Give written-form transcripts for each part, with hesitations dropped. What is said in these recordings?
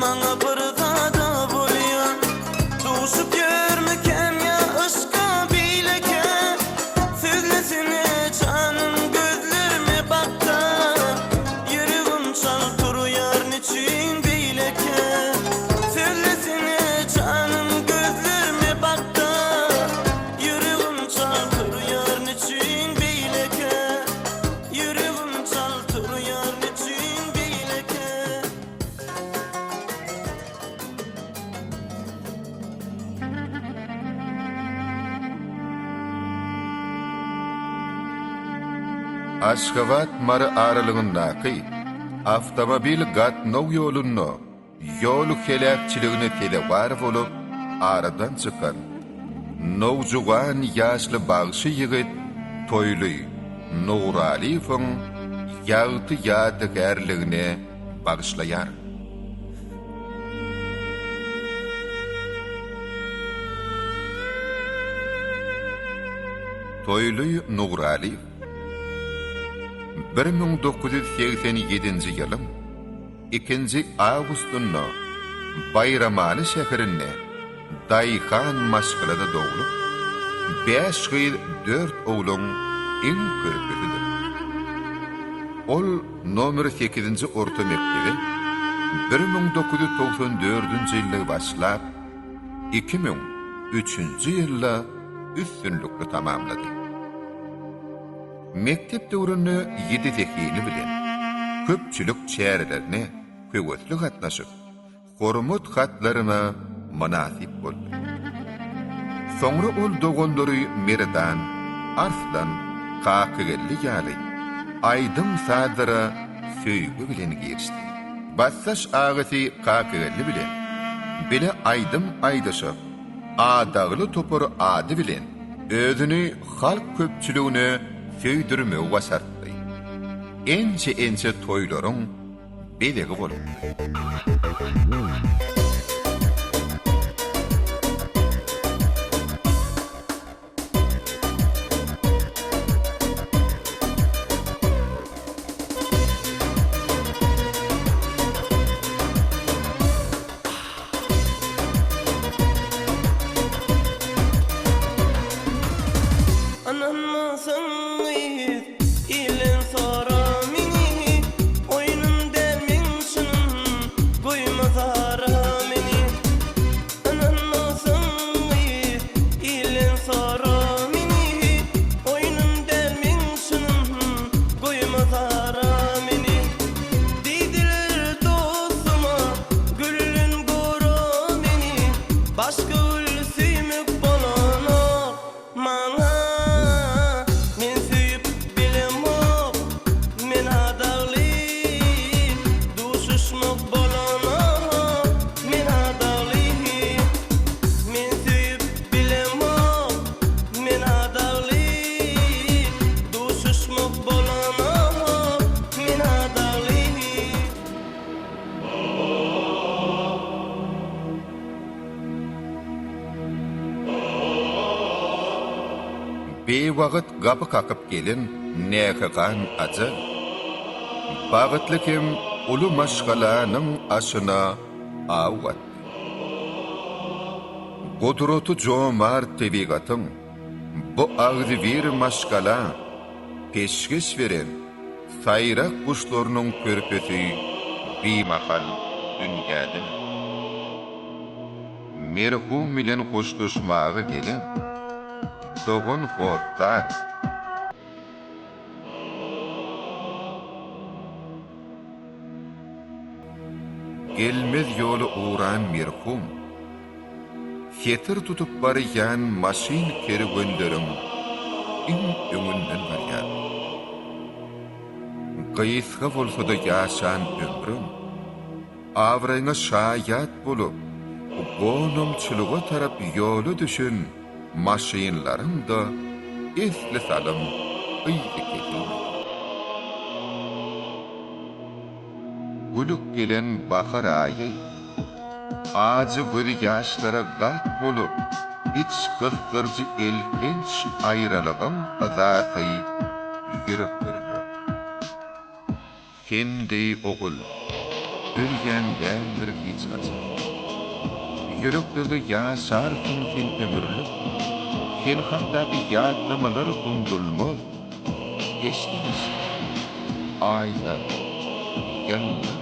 Maňa bir zada bolýan. Duşup görmekem ya aşka bileke. Sözlesine canım gözlerime bakta. Yüreğim çal turuyar niçin bileke. Sözlesine canım gözlerime bakta. Yüreğim çal turuyar niçin bileke. Yüreğim çal turuyar niçin bileke. Aşgabat mara aralığındaky avtomobil gatnaw ýolunda ýol kelekçiligine tedewar bolup aradan çykan nowjuwan ýaşly bagşy ýigit Toýly Nuraliýewiň ýagty ýadygerligine bagşlaýar. Toýly Nuraliýew 1987 ýylyň 2 awgustunda Baýramany şäherinde Daýhan Maşgalada dogulup 5 ýyl 4 ogluň iň körpüdidir. Ol nomer 8-nji orta mektebi 1994-nji ýylda başlap 2003-nji ýylda üstünlükli tamamlady. Mektep döwründe 7 tekini bilen köpçülük çärelerini köwetli gatnaşyp hormat hatlaryna manasip boldy. Soňra ol dogondary Merdan, Arslan, Kakygelli ýaly Aýdym Sadyra söýgü bilen girişdi. Bassaş agasy Kakygelli bilen bile Aýdym Aýdaşy adagly topary ady bilen özüni halk köpçüligine söýdirmegi wasartdy. Ençe toýlaryň belegi bolupdy. Ananmasın ilen sara meni. Oynun dermin şunun koymazara meni. Ananmasın ilen sara meni. Oynun dermin şunun koymazara meni. Didiler dostuma gülün gora meni. Başka gül süýmek bolana maňa. Men süýüp bilemok, men adagly duşuşmak bolana. Men adagly, men süýüp bilemok, men adagly duşuşmak bolana. Men adagly. Beýwagt gapy kakyp gelin nähagan ajal. Bagtly kim uly maşgalanyň aşyna awat. Godurotu jomar tebigatyň bu agdy bir maşgala peşgeş beren saýrak kuşlarynyň körpesi bimahal dünýäde. Merhum bilen hoşlaşmagy gelin Dogun Ford'da gelmez ýoly uğran merhum Fetir tutup barýan maşin kerwenderiň öňünden barýar. Gaýsga bolsa da ýaşan ömrüm awraňa şaýat bolup gonumçylyga tarap ýoly düşün maşinlaryň da esli salym ýygy kelir. Gülük gelen bahar aýy Ağacı bir ýaşlara gat bolup, iç kıskırcı elkenç ayrılığın azatı yürüp durdu. Kendi oğul, ölgen däldir hiç gaçar. Yürekleri ýaşarsın sen ömürlük, sen hakdaky ýatlamalar unutilmaz. Geçtiňiz, aylar, ýyllar,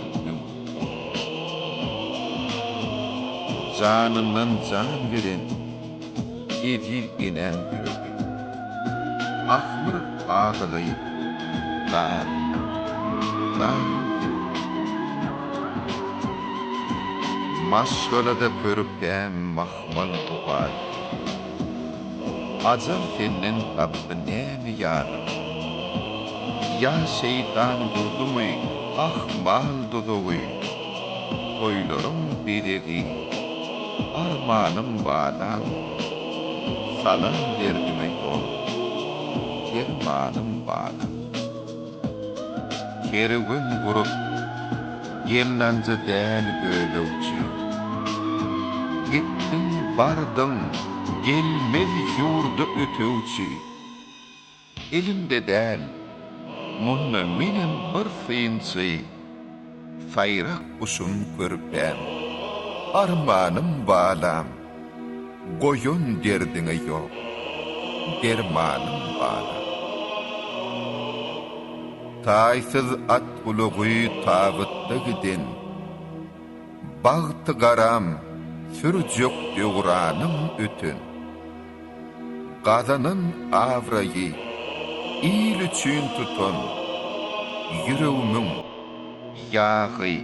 canından can veren, edil inen yürek. Ahmır ağlayıp, dar, dar, maşgalada körüpden mahmal uğay. Acar senden tapdı näme ýarym? Ya şeytan durdumy, ah mal dudugy. Oýlarym biregi, armanım badam, salam derdime ýol, dermanım badam. Kerewin gurup, gelnanca däl bölewçi. Gittin bardyň, gelmez ýurda ötewçi. Elimde däl, munna menem bir synsy, sayrak uşum körpem, armanım balam, goýun derdiňe ýok, dermanım balam. Taýsyz at bulugy tabytda giden, bagty garam, sürjek döwranym ötün. Gazanyn awraýy, il üçin tutun, yüreğimin yağı,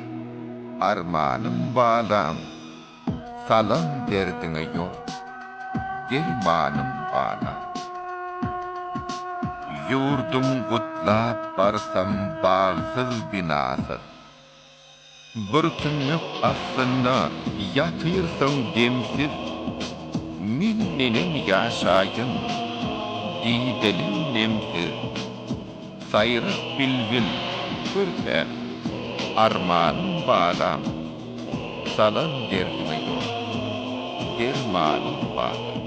armanım balam, salam derdine yok, dermanım balam. Yurdum gutlap barsam bağsız binasız, bir tünlük aslında yatırsam demsiz, min nenem yaşayın, didelim nemsiz, sayrak bilbil, körpem, armanım balam, salam derdime yok, dermanım balam.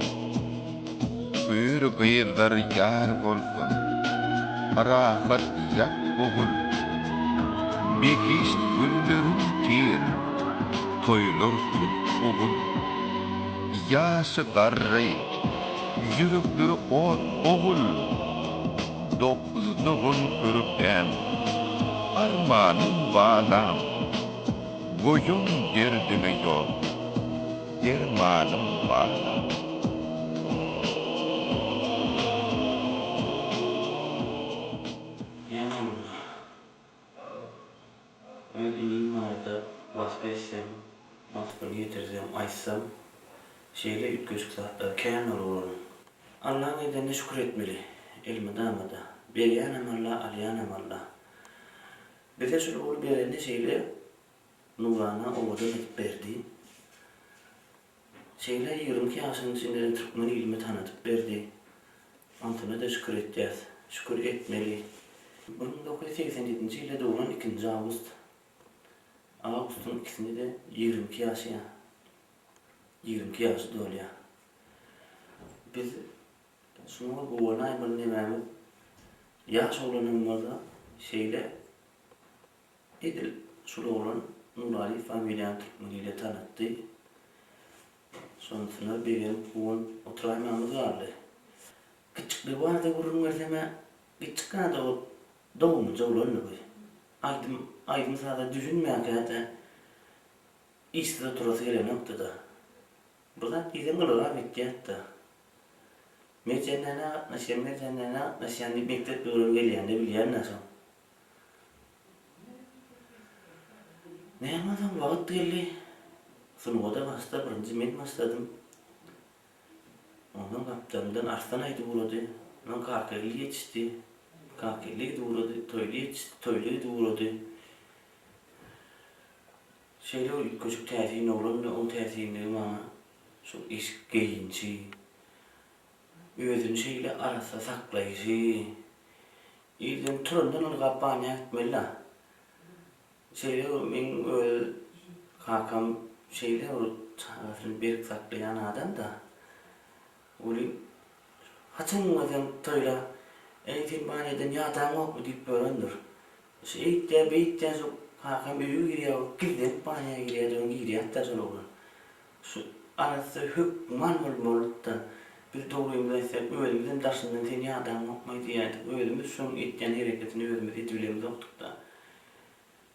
Büyür gıyırlar yar bolsun, rahat yak bugul, bekist güllerin tir, toylur tut bugul. Yaşı garray, yürekleri ot oğul, dokuz doğun körüpem, armanım balam, goyun derdine yok, dermanım balam. Ben ineyim ayda basbeşsem, maskını getirsem, açsam, şeyle üt gözük saatler, keyan olur. Allah'ın edene şükür etmeli, elime damada. Beyanem Allah, aliyanem Allah. Bir de şöyle olur bir şeyle, Nurana ovadan edip verdi. Şeyle 22 yaşının içinde Türkmen'i ilmi tanıtıp verdi. Antına da şükür edeceğiz, şükür etmeli. 1987 yılda doğulan 2. Ağustos. Ağustos'un ikisinde de 22 yaşı ya. 22 yaşı doğru ya. Biz şunu bu olay bana dememiz yaş olanımızda şeyle Edil şulu olan Nurali familyan Türkmeniyle tanıttı. Sonrasında benim buğun oturaymanımız vardı. Küçük bir vardı vurun verseme küçük da o doğumunca olanı bu. Aydım sadece düşünmeyen kıyata İşte turası gelen noktada. Burada izin kılığa bitti hatta. Mercanlarına atlaşan bir mektep doğru geliyen de bilen nasıl. Ne yapmadım vakit geldi. Sunuda bastı, birinci men bastadım. Ondan kaptanımdan Arslanaydı vurdu. Ondan Karkeli yetişti. Karkeli vurdu, Toylu yetişti, Toylu vurdu. Şeyle o küçük təsirini olan da onun təsirini bana çok iş geyinci. Özünü şeyle arasa saklayıcı. İzin turundan onu kapağına etmeli. Şeyle o benim kakam şeyle o tarafını bir saklayan adam da. Öyle haçın adam toyla eğitim baneden yatan yok mu deyip böylendir. Şey de beyitten çok Hakan büyüğü giriyor, girdim, banaya giriyor, dön giriyor, hatta sonra olur. Şu arası hükman olmalı da bir doğruyum da ise ölümümüzün taşından seni adam yapmaydı yani. Ölümümüz son etken hareketini ölümümüz etbilemiz yoktuk da.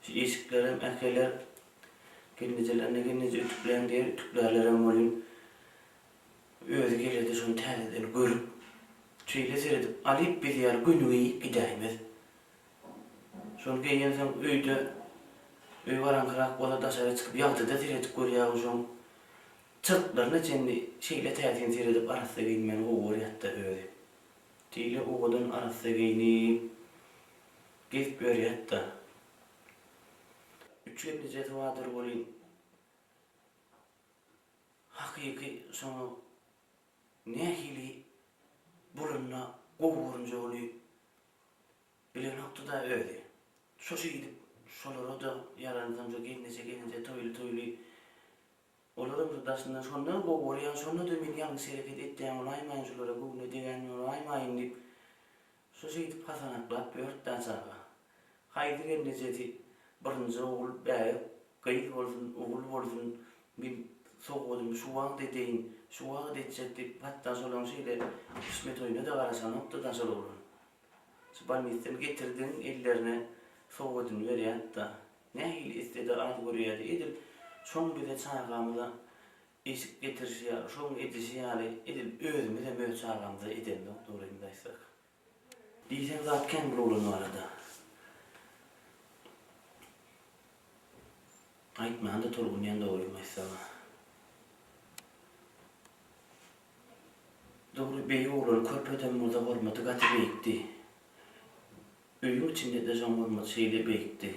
Şu eşiklerim, erkekler kendince ütükleyen diğer ütüklerlere molun özü gelirdi şunu tereden görüp şeyle seyredip alıp biz yer günüyü gideyimiz. Son giyensem öy varan kırak bola dışarı çıkıp yaltı da seyredip görüyor son çırtlarını kendi şeyle terden seyredip arası giyinmen o yatta öyle. Şeyle oğulun arası giyinip gezip öyle yatta. Üçüncü ceti vardır olayım. Hakiki sonu nehili bulunna kovurunca oluyor. Bile noktada öyle. Sosu gidip solara da yaranıdan da gelince toylu olarım da aslında sonra kovuruyan sonra da beni yanlış hareket ettiğim olaymayın şulara bu ne diyen olaymayın deyip sosu gidip kasanaklar börtten sağa. Haydi gelince birinci oğul bey kayıt olsun oğul olsun bir soğudum şu an dediğin şu an dedecekti hatta solan şeyle İsmet oyunu da arasan noktadan sonra olur. Sıbalmistim getirdin ellerine soğudun veriyen da ne hil istedi ad buraya edil son bir de çağımıza eşik getirişi ya son edişi yani edil özümüze böyle çağımıza edin doktorundaysak. Diysen zaten bir olun arada. Aytmayan da torgun yanında olmaysa. Doğru beyi olur, körpeden burada hormatı katı beyikti. Öyün içinde de can hormatı şeyle beyikti.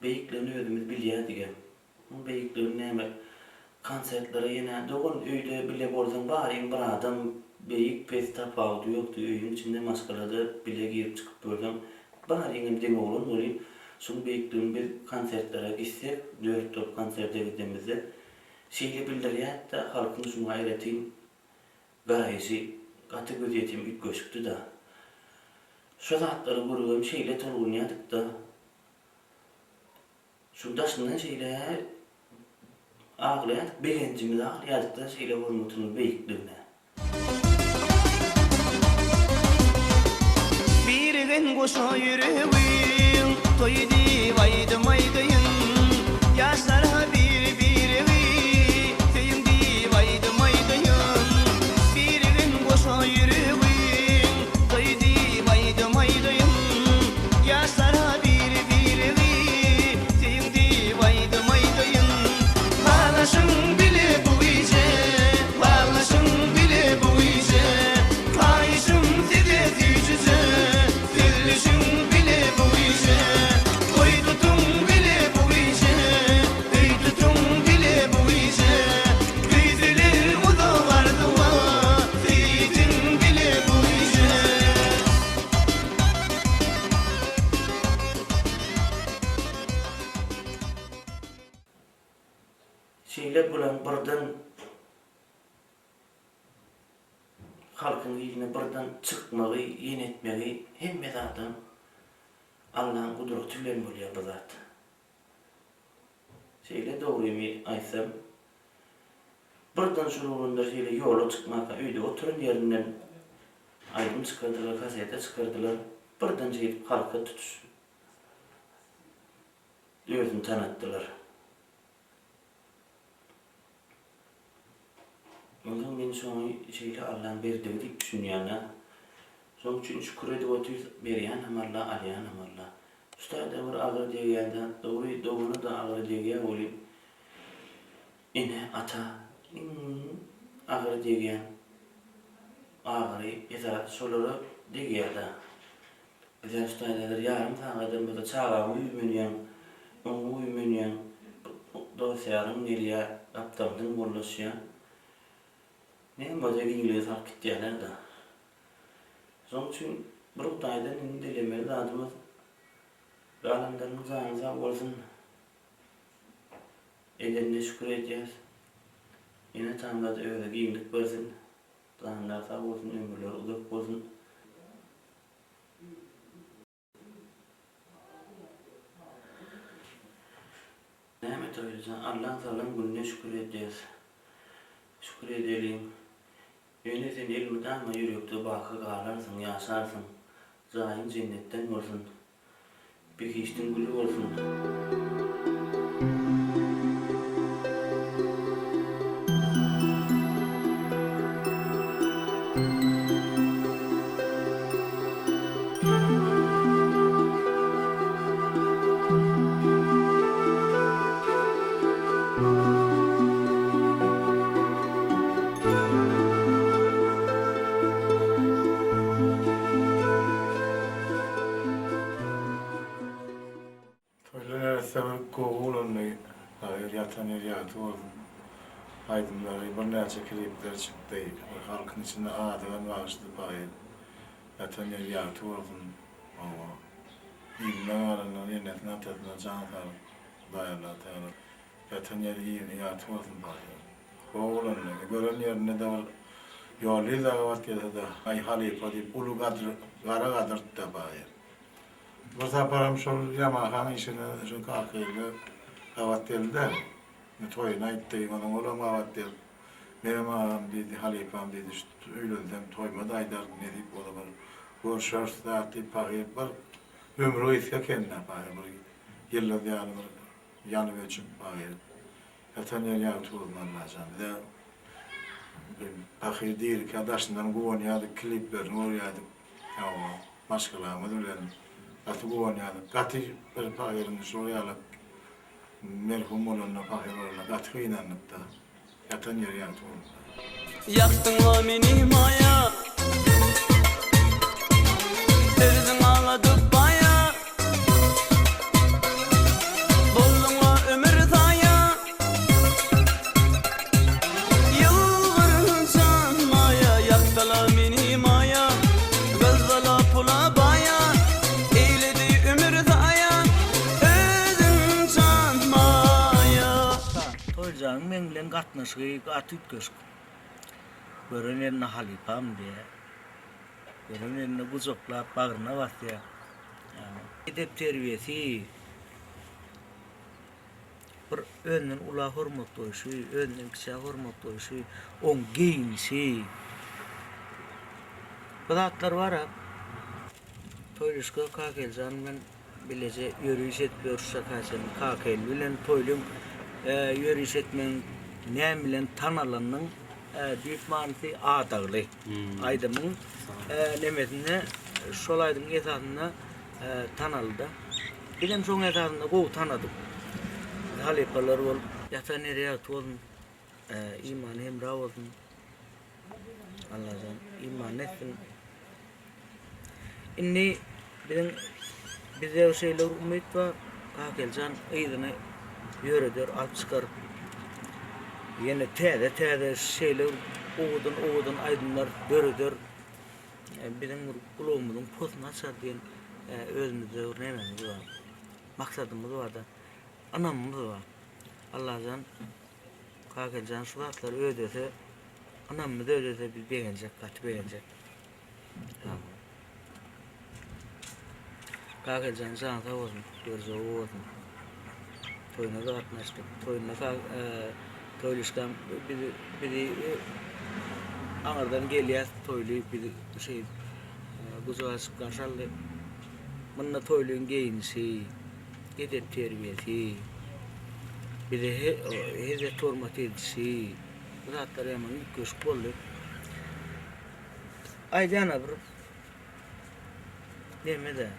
Beyiklerini ödümüz biliyor diye. Bu beyiklerini hemen konsertlere yine doğun öyde bile bordan bari bir adam beyik pes tapağıdı yoktu. Öyün içinde maskaladı bile girip çıkıp buradan bari yine deme olun olayım. Son beyiklerini bir konsertlere gitsek, 4 top konserte gittiğimizde şeyle bildiriyor da halkın şunu hayretin gayesi katı gözetim ilk gözüktü da şu zatları vuruyorum şeyle torunyadık da şundaşından şeyle ağlayadık, bilincimizi ağlayadık da şeyle vurmutunun beyikliğine. Bir gün koşa yürüyüm toydi vaydı maydayın yaşlara bir teyim di vaydı maydayın bir gün koşa yürüyüm toydi vaydı maydayın yaşlara bir teyim di vaydı maydayın bağlaşın bile bu iyice bağlaşın bile bu iyice kayışım size yüzüce Dilişim bile bu iyice Oy tutum bile bu iyice Ey tutum bile bu iyice Yüzüler o da vardı var Seydim bile bu iyice Şeyle bulan buradan halkın yine buradan çıkmayı, yenetmeyi hem adam Allah'ın kudretiyle buluyor bu zat. Şeyle doğruyum aysam buradan şurulunda şeyle yola çıkmak, öyle oturun yerinden ayrım çıkardılar, kasete çıkardılar. Buradan şey halka tutuş. Özünü tanıttılar. Ondan ben sonra şeyle Allah'ın verdiği deyip düşünüyorlar. Son için şükür edip oturup veriyen hem Allah, alayan hem Allah. Üstad da bir ağır diye geldi, doğunu da ağır diye geldi olayım. İne ata, ağır diye geldi. Ağır, yeter, soları diye geldi. Bize üstad eder, yarım tanıdım, burada çağırım uyumunyan, onu uyumunyan, dosyarım geliyor, kaptamdan bollaşıyor. Ne böyle İngiliz halk gittiler da. Son için buradaydan dilemeli adımız alemlerimiz ağınıza olsun. Edenine şükür edeceğiz. Yine Tanrı'da öyle giyindik versin. Tanrı'da sağ olsun, ömürler uzak olsun. Toylacan Allah Teala'nın gününe şükür edeceğiz. Şükür edelim. Yine sen ilmi daima yürekte bakı kalarsın, yaşarsın. Zahin cennetten olsun. Bir hiçtin gülü olsun. Toylar sever koğulunlu hayır yatan yer yatı oldu. Aydınları bir neçe klipler çıktı. Halkın içinde ağadan bağıştı bayır. Yatan yer yatı oldu. Ama İbn-i Ağrı'nın yernetine atetine can sağlık. Bayırlar tanır. Yatan yer yatı oldu bayır. Koğulunlu. Gören yerine de var. Yolu da vaat gelse de ay halifa deyip ulu kadr, kara kadr da bayır. Bu saparam şol yamahan işine şu kalkıyla kavat deldi. Toyuna gitti, onun oğlum kavat deldi. Benim ağam dedi, halifam dedi, işte öylüldüm, toymadı aydar ne deyip ola var. Görüşürüz da deyip bakıyor, var. Ömrü ise kendine bakıyor, yıllar yani yanı ölçüm bakıyor. Yatan yer yağıtı olman lazım. Bir de bakıyor değil ki, adaşından kuvanyaadık, kliplerini orayaadık. Başkalarımız öyle. Katı bu oynadık. Katı bir pahirini şuraya alıp merhum olanla pahir olanla katı inanıp da yatan yeri yatı oldu. Yaktın o meni maya, Erdin ağladık baya, Buldun o ömür zaya, Yılgırın canmaya, Yaktılar meni maya, Gözvala pula baya, Eyledi ömür zaya, Özün canmaya. Toycan men bilen gatnaşygy gat ütkeşik. Görenlerine halifam diye. Görenlerine kucaklap bağrına basya. Yani edep terbiyesi. Bir önden ula hormat doyuşu, önden kişi hormat doyuşu, on giyinişi. Bu zatlar var ha. Toyluşka kakelcan men bilece yürüyüş etmiyor şakasen kakel bilen toylum yürüyüş etmen ne bilen tanalanın büyük manası ağdağlı. Aydımın nemesine şol aydın esasında tanaldı. Bilen son esasında koğu tanadık. Halifalar ol, yatan nereye olun, iman hemra olsun. Allah'tan iman etsin. İnni bize o şeyler umut var. Kakelcan iyidini yürüdür, at çıkar. Yine tede şeyler oğudun aydınlar yürüdür. Bizim kulağımızın posunu açar diyen özümüzde örneğimiz var. Maksadımız var da. Anamız var. Allah'tan kakelcan suratları ödese, anamız ödese biz beğenecek, katı beğenecek. Kakelcan sana sağ olsun, görse olsun. Toyuna da atmıştık. Toyuna toyluşkan biri Ankara'dan geliyor toyluyu biri şey buzağa çıkan şallı. Bununla toyluyun giyinişi, edep terbiyesi, bir de hizmet hürmet edişi. Bu zatlar hemen ilk köşk oldu. Aydana bir deme de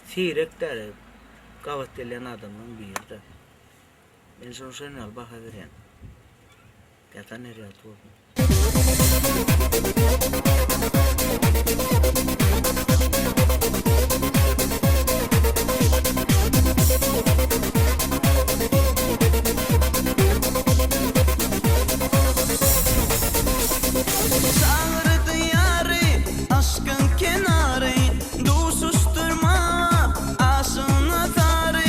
Sirek der, kavat delen adamın bir de. Ben son sene al baka veren. Yatan nereye atıyordum. Çağırdı yâri, aşkın kenarı, du susturma, aşına tarı,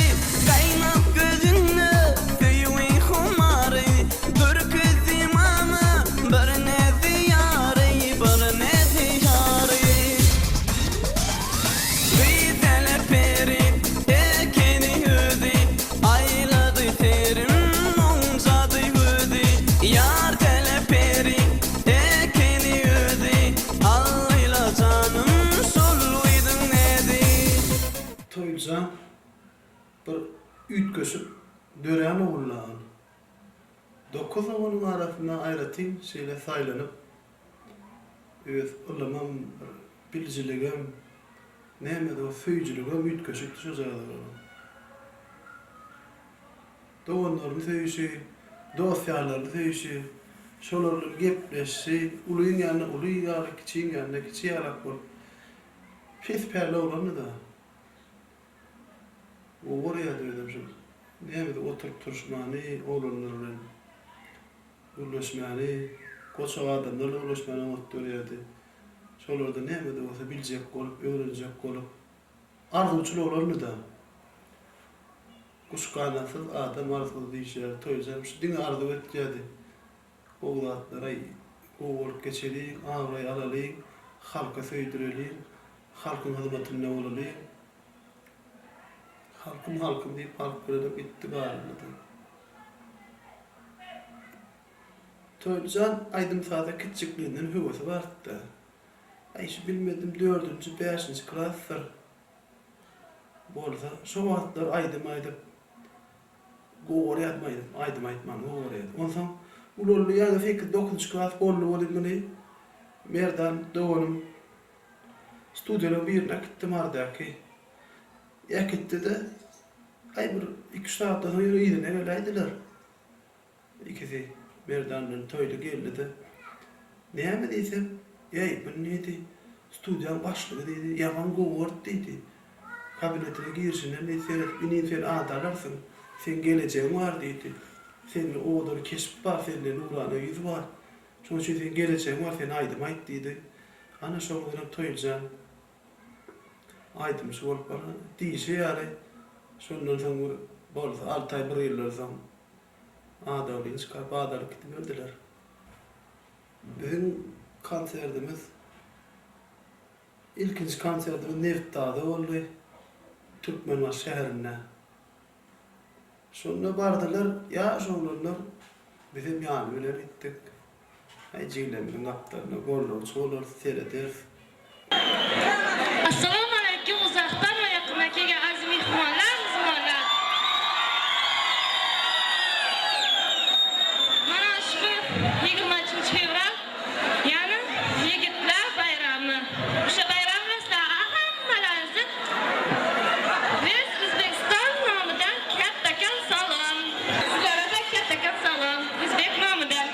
kaynak gözünü, köyün humarı, dur kız imamı, bir ne diyarı, bir ne diyarı. ütkösüp dören oğullan. 9 oğulun arasına aýratyn şeýle saýlanyp öz ulumam biljiligim näme de süýjiligim ütkösüp düşýär. Doğanların söyüşü, dosyaların söyüşü, şolarla gepleşi, uluyun yanına uluy yarak, kiçiğin yanına kiçi yarak bol. Pes perle olanı da. O oraya döydüm şimdi. Neydi oturup turuşmanı, oğlanların ulaşmanı, koça adamlarla ulaşmanı oturuyordu. Şolarda neydi olsa bilecek olup, öğrenecek olup. Arzuçlu olanı da. Kuşkanasız adam arzulu diyişler, toyacağım. Dine arzu etcedi. Oğlatlara oğulup geçelim, avrayı alalım, halka söydürelim, halkın hizmetine olalım. Halkım deyip halk böyle bitti bağırladı. Toyacağım aydım sağda küçüklüğünden hüvesi vardı. Ayşe bilmedim 4. 5. klaslar. Bolsa şu vaatlar aydım goğur yatmaydım, aydım aytman goğur yatmaydım. Ondan ulolu yani fikir 9. klas bollu olimini merdan doğanım studyala birine gittim ardaki. Ya gitti de ay bir 2 saatten sonra iyiden evveleydiler. İkisi merdanın toylu geldi de ne mi deysem bu neydi stüdyan başlığı dedi yaman goğur dedi. Kabinetine girişine ne seyret, binin sen ağdalarsın, sen geleceğin var dedi. Senin oğdur keşif var, senin nurana yüz var. Şunun için sen geleceğin var, sen aydım ayt dedi. Ana şoğullarım toyulacağım. Aydım şu olup bana, diyişe yani. Şundan sonra bolsa 6 ay 1 yıllarsan ağdalıyın çıkarıp ağdalık gidip öldüler. Bizim konserdimiz, ilkinci konserdimiz Neft Dağı'da oldu. Türkmenler şehrine. Sonra bardılar, ya şoğlanlar bizim yanılar gittik. Cilemizin kaptanına gollar, çoğlar seyreder. Assalamu alaikum, uzaktan ve yakına kelgen aziz mehmanlar, muzmanlar. Mana şu 23. fevral, yani Yigitler bayramı. Şu bayram mesela hammalarınızı biz Özbekistan namıdan kattakan salam. Sizlere de kattakan salam. Özbek namıdan.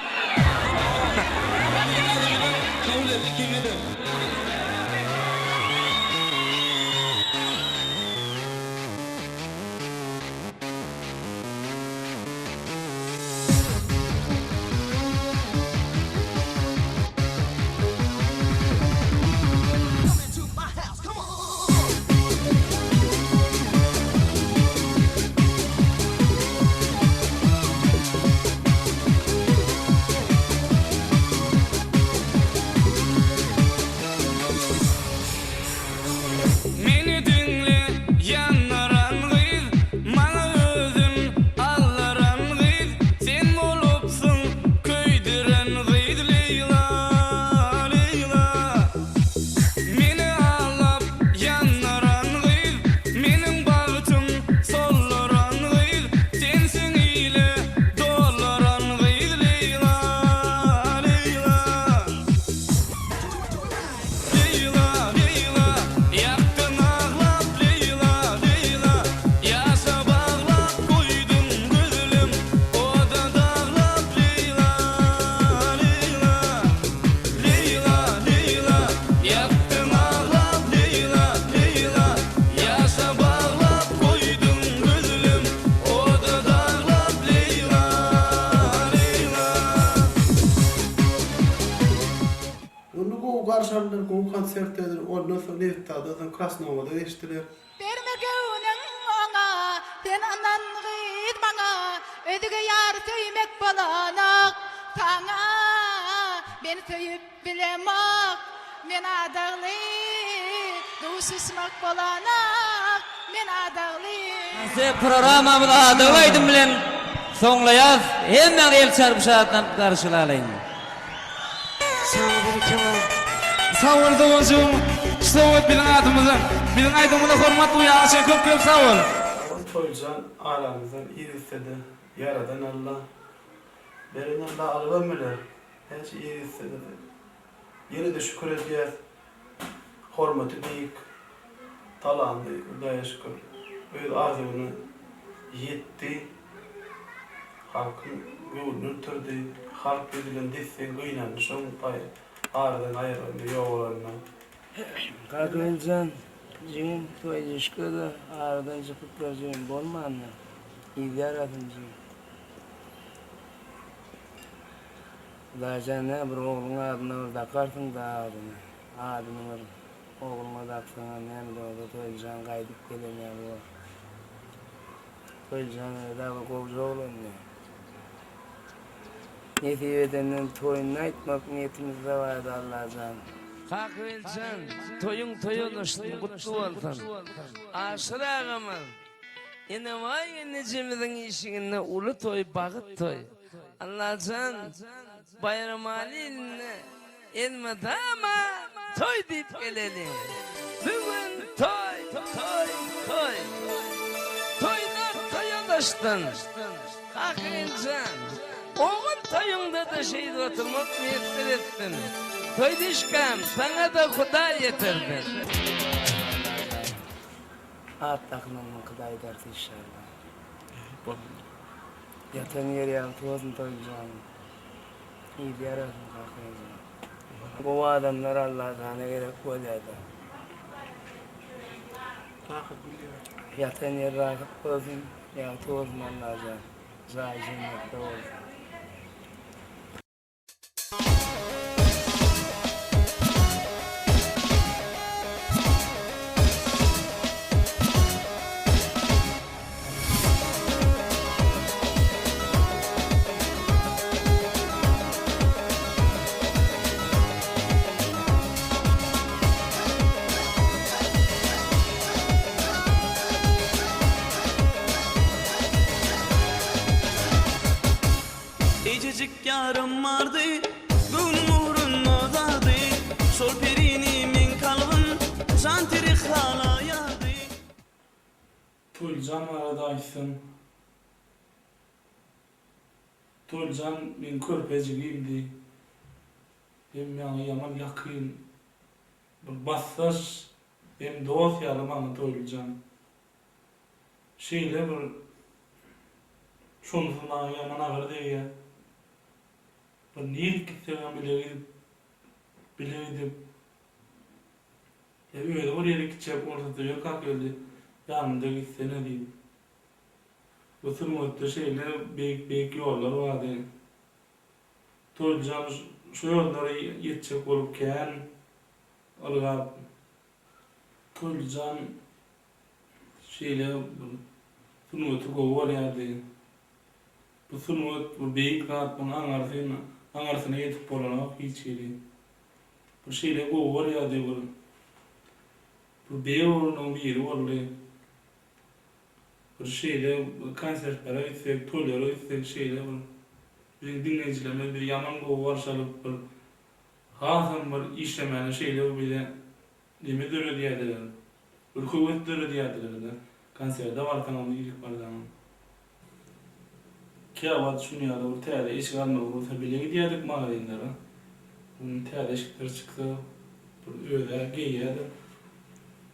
Meni dinle yanlaran gıyız, mana özün allaran gıyız. Sen olupsun köydüren gıyız Leyla, Leyla. Meni ağlap yanlaran gıyız, menin bağıtım sollaran gıyız. Sensin ile dolaran gıyız Leyla, Leyla. Leyla, Leyla, yaktın ağlap Leyla, Leyla. Yaşa bağlap koydum gözülüm, o da dağlap Leyla, Leyla. Leyla, Leyla, yaktın ağlap Leyla, Leyla. Yaşa bağlap koydum gözülüm, o da dağlap Leyla, Leyla. Onu bu karşılarlar, bu konsertler, ondan sonra Neft Dağı'da, Krasnova'da geçtiler. Bermegünen ona, sen anan git bana, ödüge yar söymek balanak, sana ben söyüp bilemek, men adağlı, duşuşmak balanak, men adağlı. Size programamızı adaylaydım bilen soňlayaz, hemen el çarpışatdan karşılalayın. Sağ ol doğuşum. Sağ ol bilin adımızın. Bilin aydımına hormat uyağı için köp köp sağ ol. toycan aramızdan iyi istedi. Yaradan Allah. Berinden Allah alıvermeler. Her şey iyi istedi. Yine de şükür ediyet. Hormatı büyük. Talandı. Allah'a şükür. Öyle arzunu yetti. Halkın yolunu türdü. Halk edilen desin kıynandı. Şun pay. Ağrıdan ayırıldı. Yoğularından. Kakılcan, jin toyuşkada aradan çıkıp gözüm bolmanı. İdar atınca. Daşan ne bir oğlun adına orada karsın da adını. Adını var. Oğluma da aksana ne de orada toyuşan kaydıp gelene bu. Toyuşan da bu kovcu oğlun ne. Netiveden toyunu aytmak niyetimizde vardı Allah'tan. Kakılcan, toyun olsun, kutlu olsun. Aşırı ağamın. Yine vay yenecemizin işine ulu toy, bağıt toy. Allah'can bayram haline elmedi ama toy deyip gelelim. Bugün toy. Toylar toyulaştın. Kakılcan, oğul toyunda da şehit oturmak niyetler ettin. Toyduşkam, sana da Kuday yeterdi. At takımının Kuday dersi inşallah. Yatan yeri yaptı olsun toyacağım. İyi bir yarasın kalkacağım. Bu adamlar Allah'tan gerek koyardı. Yatan yeri rakip olsun, yaptı olsun Allah'tan. Zahir cennette olsun. Ececik yarım vardı, gün muhrun ozadı. Sol perini min kalbin, şantiri halayadı. Toycan aradaysın. Toycan min körpecigiydi. Hem yani yaman yakın. Bir bassaş, hem dost yarımanı Toycan. Şeyle bir şunsundan yaman ağır diye. Bir niyet gitsen bileydim. Ya öyle oraya gidecek ortada yok kalk öyle. Yanında gitsene diyeyim. Bu sırmıkta şeyle büyük yollar vardı. Toycan şu yollara yetecek olurken Algab Toycan şeyle sırmıkta kovar yardı. Bu sırmık bu büyük rahat bunu angarsına yetip olarak hiç şeyle. Bu şeyle kovar yardı bu. Bu beyorun bir yeri oldu. Bir şeyle konsertlere gitsek, toylara gitsek şeyle bir bizim dinleyicilerime bir yaman kovar salıp bir hasan bir işlemeni şeyle bir de neme dörü diyediler. Bir kuvvet dörü diyediler. Konserde varken onu iyilik vardan. Kıyavat şunu ya da bir teyade eşik alma olursa bile gidiyordik mağarayınlara. Bunun teyade eşikleri çıktı. Bir öyle giyiyedi.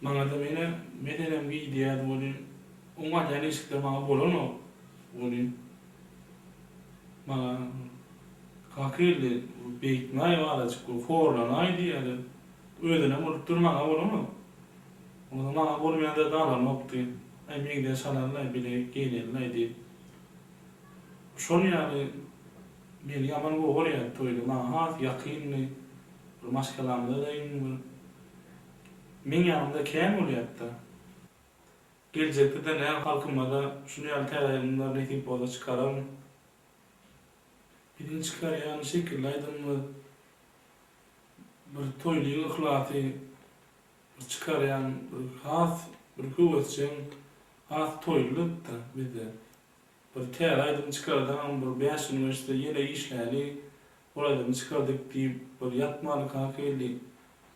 Bana da beni medenem giydiyordu bunu. Ondan yani eşikler bana bolur mu? Bunu bana kakirli beyknay var açık, forlanay diyordu. Ödene bulup durmana bolur mu? O zaman bana bolmayan da dağlanmaptı. Emeğinde sanarlar bile giyinirler diye. Şunu yani beni yaman bu oraya toydu. Bana hat yakınlı, bir maskalamda da in min yanımda keyin oluyattı. Gelecekte de ne halkımada şunu yaltaylarımda rekip oda çıkaralım. Birin çıkar yani şekilde aydınlı bir toyluğun ıhlatı bir çıkar yani bir has bir kuvvetçen has toyluk da bir de bir ter aydın çıkardan bir 5 üniversite yine işlerli oradan çıkardık deyip bir yatmalı kakeli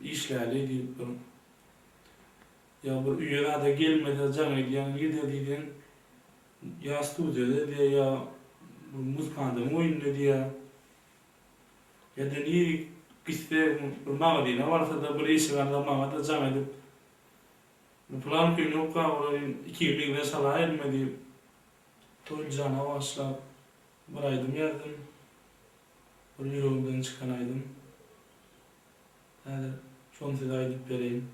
işlerli deyip bir ya bir üyelerde gelmedi canı yani giderdiydin ya stüdyoda diye ya muzikanda oyunda diye ya da niye kiste mağdine varsa da bir işi var da mağda cam edip plan ki yok kavramın 2 yıllık salah elmedi toycana başla buraydım yardım bir yoldan çıkanaydım hadi son size gidip vereyim.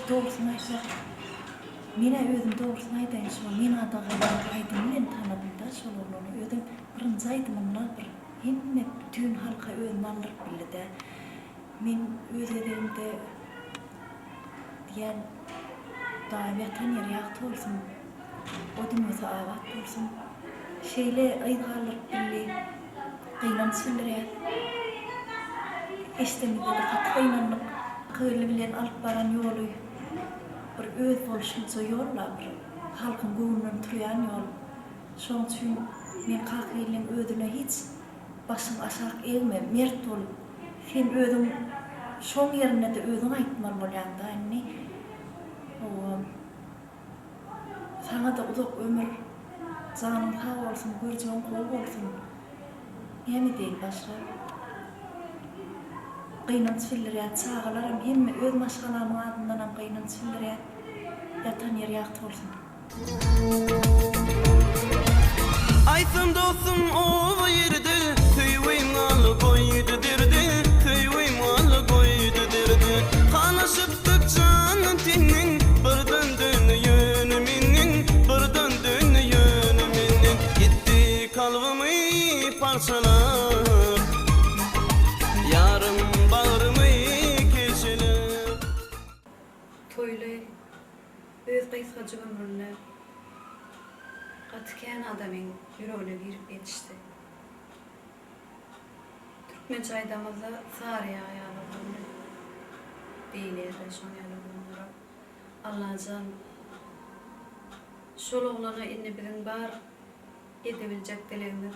Doğrusunu aytsak, mene özüm doğrusunu aytayın şol, men adaga aydym bilen tanadım da şol oglany. Özüm birinji aydymymla bir hemme bütün halka özüm aldyryp bildi de. Men öz elimde diyen daim yatan yer ýagt bolsun. Odun öse abat bolsun. Şeýle aýdgalyk billi gynanç bildirýär. Eşdemide de gat gynanlyk köyli bilen alyp baran ýoly bir öz boluşynça ýollar, bir halkyň göwnünden turýan ýol. Şoň üçin men kakelyň özüne hiç başyň aşak eğme, mert bol. Sen özüň şoň ýerine de özüň aýtmaly bolýan da anne. Sana da uzak ömür, canın sağ olsun, göreceğin kol olsun. Yemi değil başka. Kıynanç filleriyat çağılarım, hem öz maşgalamın adından kıynanç filleriyat yatan yer yaktı olsun. Aytım dostum o yerde tüyüyüm al koydu derdi, tüyüyüm al koydu derdi. Kanaşıptık canın tinin, bir döndün yönüminin, bir döndün yönüminin. Gitti kalbimi parçalar, yarım bağrımı keçeler. Toyly öz gysgaja ömrüne gatken adamyň ýüregine girip geçişdi. Türkmen çaýdamyzda Saryýa ýaly boldy. Beýlerde şoň ýaly boldy. Allahan şol oglana inni biziň bar edebiljek dilegimiz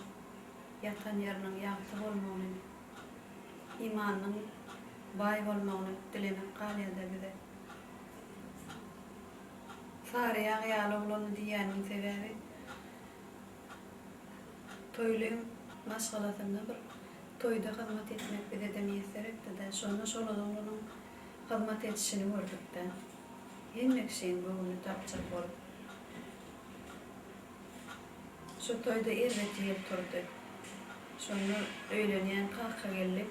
yatan ýeriniň ýagty bolmagyny, imanyň baý bolmagyny dilemek galýada bize. Saryýa ýaly oglany diýäniň sebebi toýlyň maşgalasyna bir toýda hyzmat etmek bize de meserekdi-de. Şonu şol oglanyň hyzmat etişini gördük-de. Hemme kişiň göwüni tapjak bolup şu toýda erwet ýep turdy. Şonu öýlenýän kakka gelip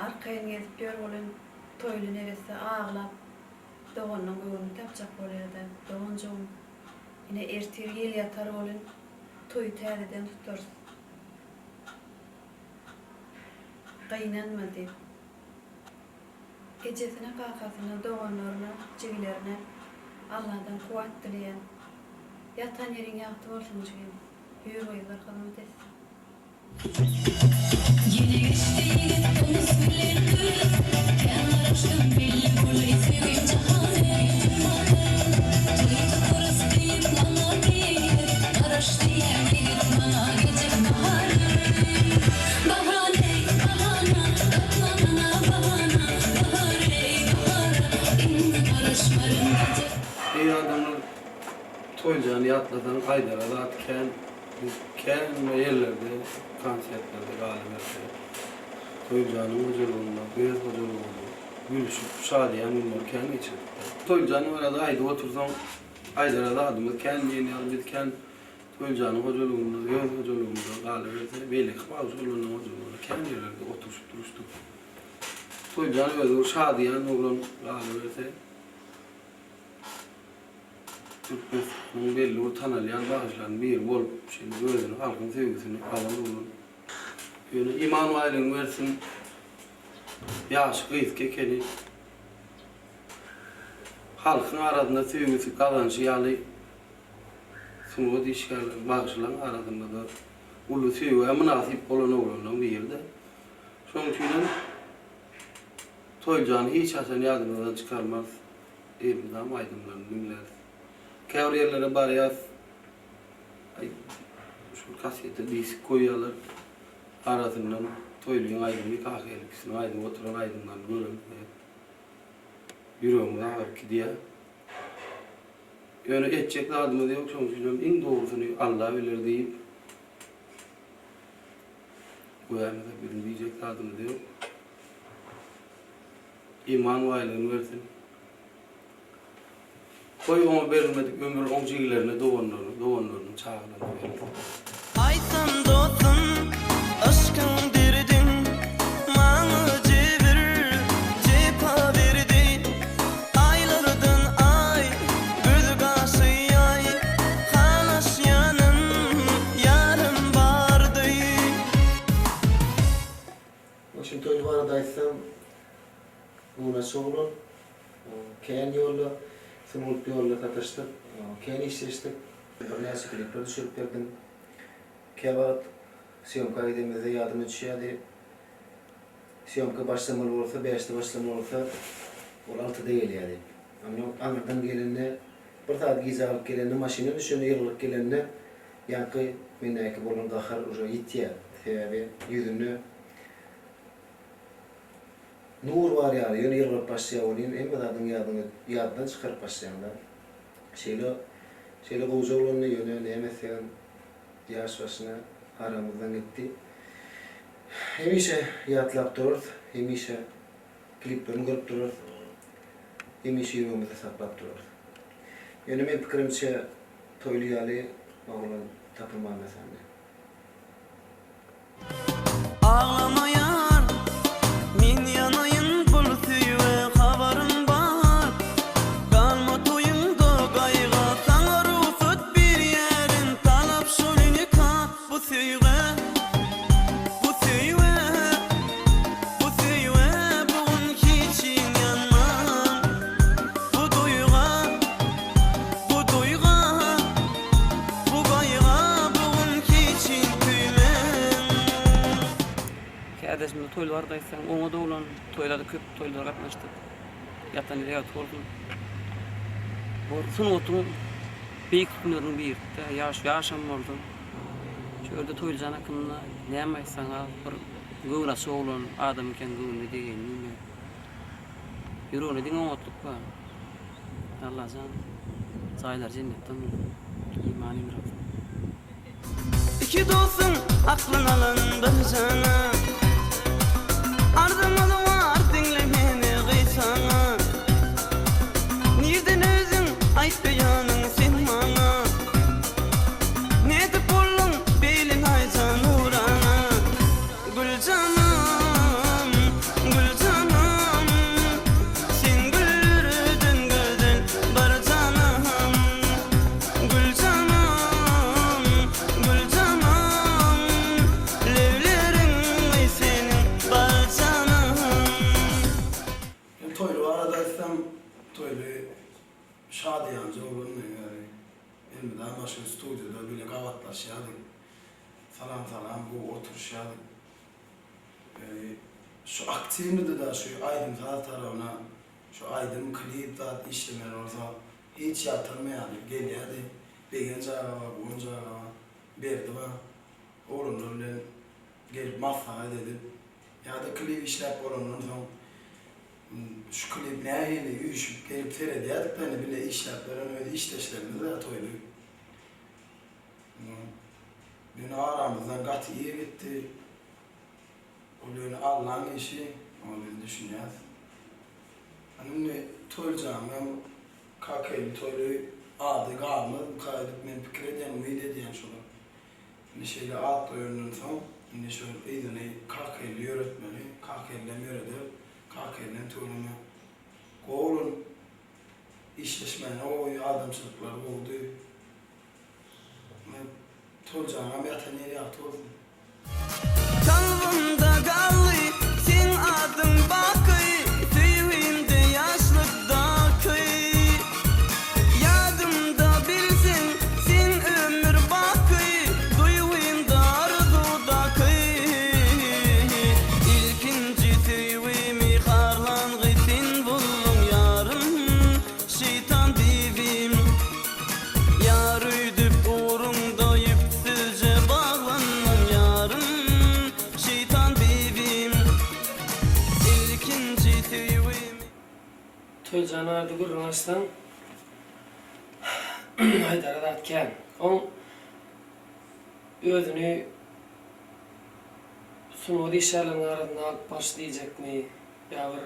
arkaýyn gezip ýör bolan toýly neresi ağlap doğanyň göwüni tapjak bolýar-da. Doğanjyň ine ertir ýel ýatar bolan toý täzeden tutar. Gynanmady. Ejesine kakasyna, doğanlaryna, jigilerine Allah'dan kuwat dileyen, yatan ýeriň ýagty bolsun diýen ýür boýlar hyzmat etsin. Bir adamın toyacağını yatladan kaydara da atken, kendime yerlerde, konsertlerde, galibiyette, toyacağının hocalığında, beyaz hocalığında, gülüşüp, şadiyen günler kendi için. Toyacağını orada ayda otursam, aydara da adımız kendi yeni alıp, kendi toyacağının hocalığında, beyaz hocalığında, galibiyette, beylik, bazı hocalığında, kendi yerlerde oturuşup duruştuk. Toyacağını böyle şadiyen oğlan galibiyette, Türkmen belli o tanalyan bağışlan bir bol şimdi gözünü halkın sevgisini alan olun. Yani iman aylığın versin yaş kıyık kekeni halkın aradığında sevgisi kazançı yalı sunu dişkal bağışlan aradığında da ulu sevgiye münasip olan oğlanın bir yerde. Son tüyden toyacağını hiç hasen yardımdan çıkarmaz. Evimden aydınlarını dinler. Kevr yerlere bari yaz, şu kasete disik koyuyorlar, arasından toyluğun aydınlığı kahve elbisini, aydın oturan aydından görün, yüreğimde ağır ki diye. Yani edecek adımı da yok, sonuçta en doğrusunu Allah bilir deyip, bu yerde birini diyecek adımı da yok. İman ve aylığını versin. Koy ona verilmedik ömür onjigilerine doğanlarını çağırlarını verildi. Aytam dostum, aşkın derdin, maňa jebir, jepa berdi. Aylardan ay, göz gaşy ay, hanaşyanın yarım bardy. Washington barada aýtsam, buna şoğlun, kän ýolu, sunuluk yolla tataştık. Kendi işleştik. Bir näçe klipler düşürüp berdim. Kebat syomka gidemizde yardım etişýärdi. Syomka başlamaly bolsa 5'te başlamaly bolsa ol 6'da gelýärdi. Anardan gelende bir saat giza alıp gelende maşina düşeni ýylyk gelende ýanky menäki bolan gahar uje ýitýär. Sebäbi ýüzünü nur var ýaly, ýöne ýylyp başlaýan, hem zadyň ýadydan çykaryp başlaýanlar. Şeýle gowy jolany ýöne nämeseň ýaş başyna aramyzdan gitdi. Hemişe ýatlap durur, hemişe kliplerini görüp durur, hemişe ýüregimizde saklap durur. Ýöne men pikirimçe toýlaýaly oğlan tapylman mesele. Ağlamayan min yanayın bul süýüwe habarym bar. Galma toýumda gaýga saňa ruhsat bir ýerin talap şolini ka bu süýüwe. Bu süýüwe bugun hiçin yanmam. Bu duýga bu gaýga bugun hiçin tüýmem. Kädesinde toýlar bar gaýsaň, oňa da bolan toýlarda köp toýlara gatnaşdyk. Ýatan ýat boldum. Bu sunutun beýik günleriň birinde ýaşam boldy. Şöyle toýlajana hakkında näme aýtsaňa bir gowrasy bolan adam eken gowny degenimi. Ýüregine diň oňatlyk bar. Allah jan saýlar jennetden imanym bar. İki dostum aklın alındı sana. Ardımda var dinlemeni gıysana. Nereden özün aytmayanın sen bana. Ne de bollun belin aycan urana. Gül canım, gül canım. Sen güldün güzel bar canım. Gül canım, gül canım. Levlerin senin bar canım. Toylu aradaysam toylu şadiyancı oğlum yani. Benim daha başka stüdyoda böyle gavatlaşıyorduk. Salam bu oturuşuyorduk. Şu aktivimde de şu Aydın tarafına şu Aydın klip da işlemen orada hiç yatırmayadı. Geliyordü. Begince araba, bunca araba. Berdi bana. Oğlumla gelip mafaya dedim. Ya da klip işlep oğlumla şu klip nähili üýüşüp gelip seredýärdik beni bile işlepleren öyle işleşlerimizde de toýluy. Beni aramızdan gaty iyi gitti. Olu Allah'ın işi, onu düşünýäs. Hani toýlajam, men kakayly toýluy ady galmy, kaýdyp men pikir edýän, umyt edýän şolar. Hani şeýle ad toýundan soň, indi şu eýdini kakayly ýöretmeli, kakayly ýöredip, kakaylyň toýluny goýun işleşmeni, o adamçylyklar boldy. Men toýlajam, ýatan ýeri ýatdy. Kalbimde gally sen adyň baky, süýüňde ýaşlykdaky. Ýadymda bilsin sen ömür baky, duýgymda arzudaky. İlkinji süýümi harlangy sen boldun ýarym, şeytan divim. Ýar üýdüp uğrunda ýüpsüzje baglanmam ýarym, şeytan divim. İlkinji süýümi Toýlajana ardy gurulmasdan Haydar adatken. O özünü sunudy işlerinin aradan alıp başlayajakmy? Ýa-bir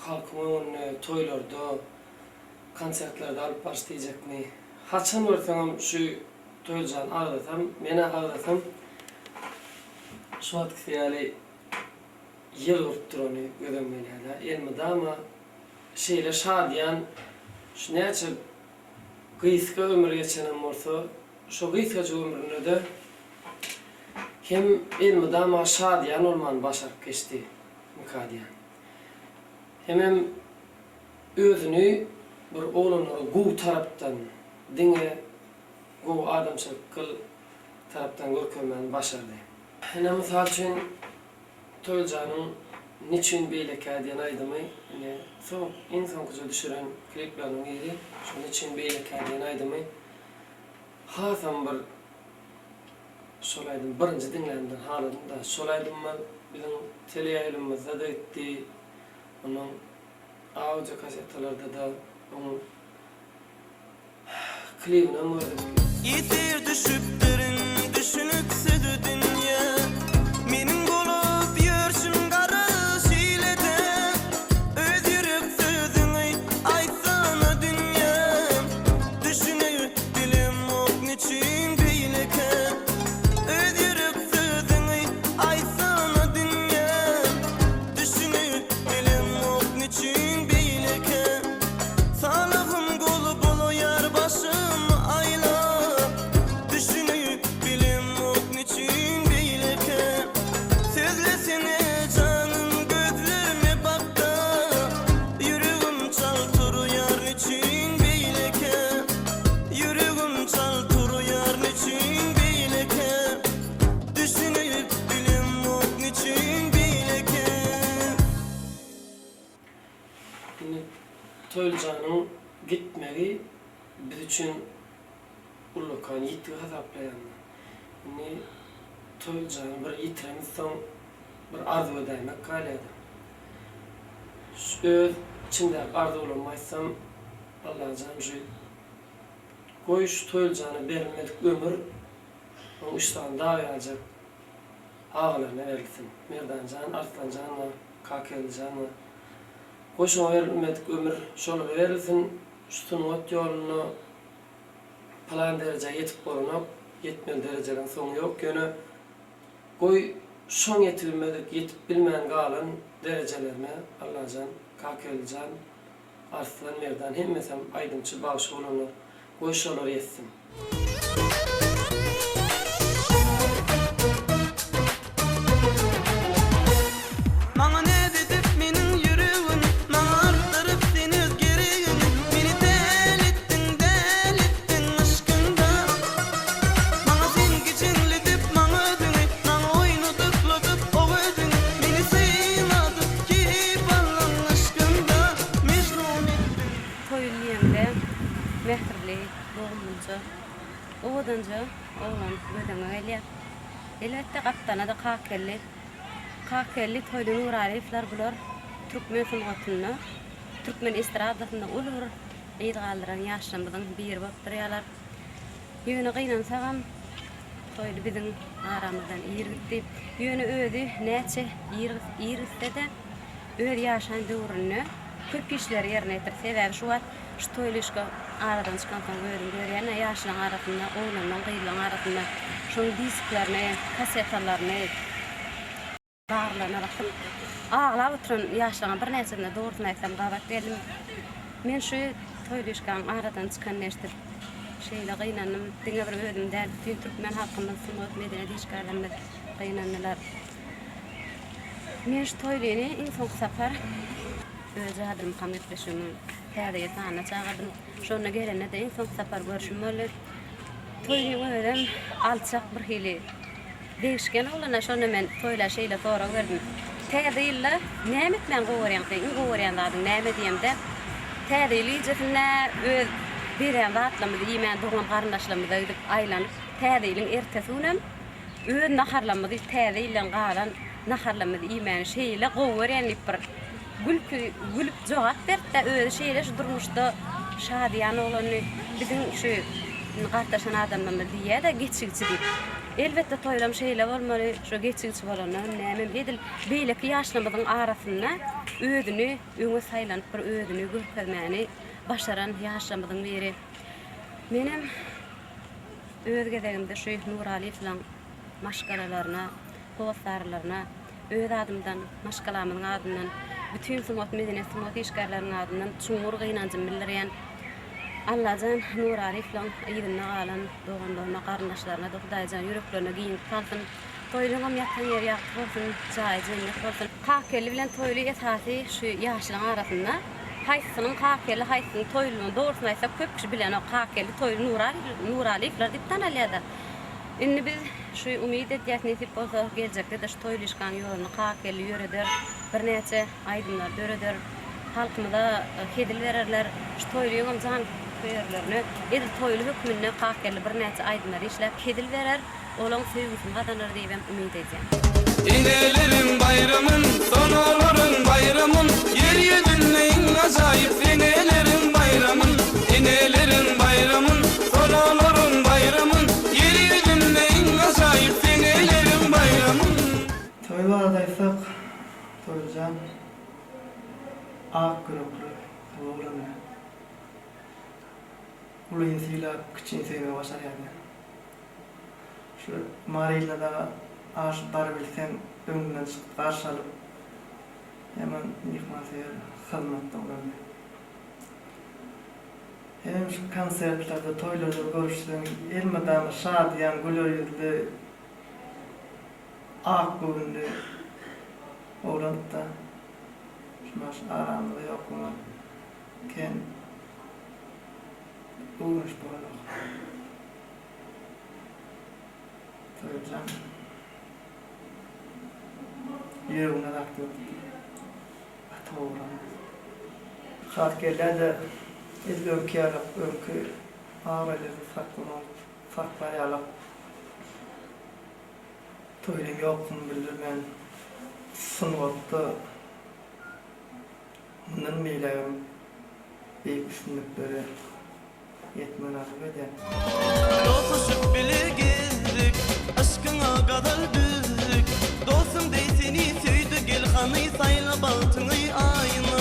halkymy onu toýlarda, konsertlerde alıp başlayajakmy? Haçan berseňem şu toýlajany aradatam, meni aradatam. Şu wagtky ýaly ýyl urupdyr ony gözüme ýa-da. Elmede ama şeýle şadyan, şu näçe gysga ömür geçenem bolsa, şu gysgaça ömrüne de hem elmede ama şadyan olman başaryp geçdi mukadyan. Hem özünü bir oğlanları gow tarapdan diňe gow adamçylyk tarapdan görkezmeni başardy. Ene mysal üçin Toýljanyň niçin beýleki diýen aýdymy, soň insan göze düşüren klipleriň biri, şoň niçin beýleki diýen aýdymy hasam bir şolaýdym birinji diňlenden halynda şolaýdym biziň teleýaýlymyzda da etdi, onuň audio kasetlarda da onun klibine gördük. Yitir düşüpdürün düşünüksüdü dünya. Menin bolup yörsün garys hilede. Öz ýürek sözüňi aýtsana dünya. Düşünüp dilim ok niçin beýleke. Öz ýürek sözüňi aýtsana dünya. Düşünüp dilim ok niçin beýleke. Salahım golu boloýar başym ayla. Düşünüp bilim ok niçin beýleke. Sözlesene canım gözlerime bakda. Yüreğim çal turuyar niçin beýleke. Yüreğim çal turuyar niçin beýleke. Düşünüp bilim ok niçin beýleke. Toýljanyň gitmegi biz üçin ullukan ýitigi hasaplaýandy. Toýljany bir ýitiremiz soň bir arzu edämek galýady. Öz içinde arzu bolmaýsam Allah'tan şu goýuş Toýljany berilmedik ömür oň iştahyn daýajak ağlarına verilsin. Merdanjan, Arslanjan, Kakeljan goýşa berilmedik ömür şola verilsin. Sunwat ýoluny plan derejeye ýetip bolanok, ýetmeli derejeden soň ýok. Ýöne goý şoň ýetilmedik, ýetip bilmän galan derejelerine Allahjan, Kakeljan, Arslan, Merdan hemmesem aýdymçy bagşy bolanlar goý şolar ýetsin. Maňa ne dedip meniň ýüregim, maňa artdyryp seni özgeregim. Meni del etdiň aşkynda. Maňa sen geçenledip maňa özüňi, maňa oýnadyp ladyp o özüňi. Meni synadyp ki ballan aşkynda. Mecnun etdiň. Toýlyýanda mehirli, dogmunça, owadança oglan gödüňe gelýär. Elbetde gapdana da Kakelli toýly Nuralifler bular Türkmen sungatyny, Türkmen estradasyna ulur eýdi galdyran ýaşlamyzyň bir bakterýalar. Ýöne gynansaňam toýly biziň aramyzdan ýergitdi. Ýöne özi näçe ýergitde öz ýaşan döwrüni köp kişiler ýerine ýetirse we şu wagt şu toýlyşga aradan çykan görýän ýaşlaryň arasynda, oglanyň gyýlaryň arasynda şu disklerini, kasetalaryny bağlarına baktım. Ağlap oturan ýaşlaryň bir näçesine dogrusyny aýtsam gabat berdim. Men şu toýlyşgan aradan çykan näçdir şeýle gynanyp diňe bir özüm däl Türkmen halkynyň sunmat medeni diýişgärlerinde gynanýarlar. Men şu toýlyny iň soňky safar özü hadym hamletleşimi täze ýetana çağırdym. Şonu gelende de iň soňky safar görüşüm boldy. Toýlyň öýlen alçak bir hili değişken olana şonu men toýla şeýle sonra gördüm. Täze ýylla näme bilen gowurýan adyň näme diýemde täze ýylyjyna öz beren zatlamyzy ýemen doglan garyndaşlarymyza öýdüp aýlanyp täze ýylyň ertesi günem öz naharlamyzy täze ýylan galan naharlamyzy ýemen şeýle gowurýan bir gülüp jogap berdi de öz şeýle şu durmuşda şadýan olany biziň şu gartaşan adamlar diýär de geçigçi diýip. Elbette toýlam şeýle bolmaly, şu geçigçi bolanyň näme edil beýleki ýaşlamyzyň arasynda özüni öňe saýlanyp bir özüni görkezmäni başaran ýaşlamyzyň biri. Menem öz gezegimde şu Nurali bilen maşgalalaryna, dostlarlaryna öz adymdan, maşgalamyň adyndan, bütün sunmat medeni sunmat işgärleriň adyndan çuňur gynanjym bildirýän Allah'tan Nurali bilen ýygyna galan doganlaryna, garyndaşlaryna Hudaýjan ýüreklerine giňip salsyn. Toýlygam ýatan ýer ýakdy bolsun, jaý jemgyýet bolsun. Kakelli bilen toýly esasy şu ýaşlaryň arasynda haysının kakeli, haysının toyluğunu doğrusunu aysak köp kişi bilen o kakeli toylu nuralikler dip tanalıyada. Inni biz şu umid ediyat nesip olsa gelecekte de şu toylu işkan yolunu kakeli yöreder, bir neçe aydınlar döreder, halkımıza kedil verirler, şu toyluyun amcan koyarlarını, edil toylu hükmünne kakeli bir neçe aydınlar işler, kedil verer, olan sevgisini kazanır diye ben umid ediyem. İnelerin bayramın, sonoların bayramın, yeryüzünün en acayip inelerin bayramın, inelerin bayramın, sonoların bayramın, yeryüzünün en acayip inelerin bayramın. Toylardaysak, toycan, ak gruplu, oğlanı. Ulu insiyle küçüğün sevmeye başlar yani. Şu Mari'yle da aşık barbilsem öňünden çykyp garşy alyp hemen yıkmasa yer hizmetde bolardy. Hem şu konsertlerde, toylarda görüşsem elmeden şadyan, güler yüzlü, ak göwnlü oğlanıp da şumaş aramda yokluğuna ken uğraş bolar. Toycan yüreğine taktı. Atoğuran. Şarkılarda önkü yarap, önkü ağrıları saklar yalap. Toylun yoksun bildirmen. Sunvatta bunun meyleğim büyük üstünlükleri yetmen arzu eder. Dostuşup bile gezdik, aşkına kadar düzdük. Dostum dey seni söydü, gel hanı sayla baltını ayna.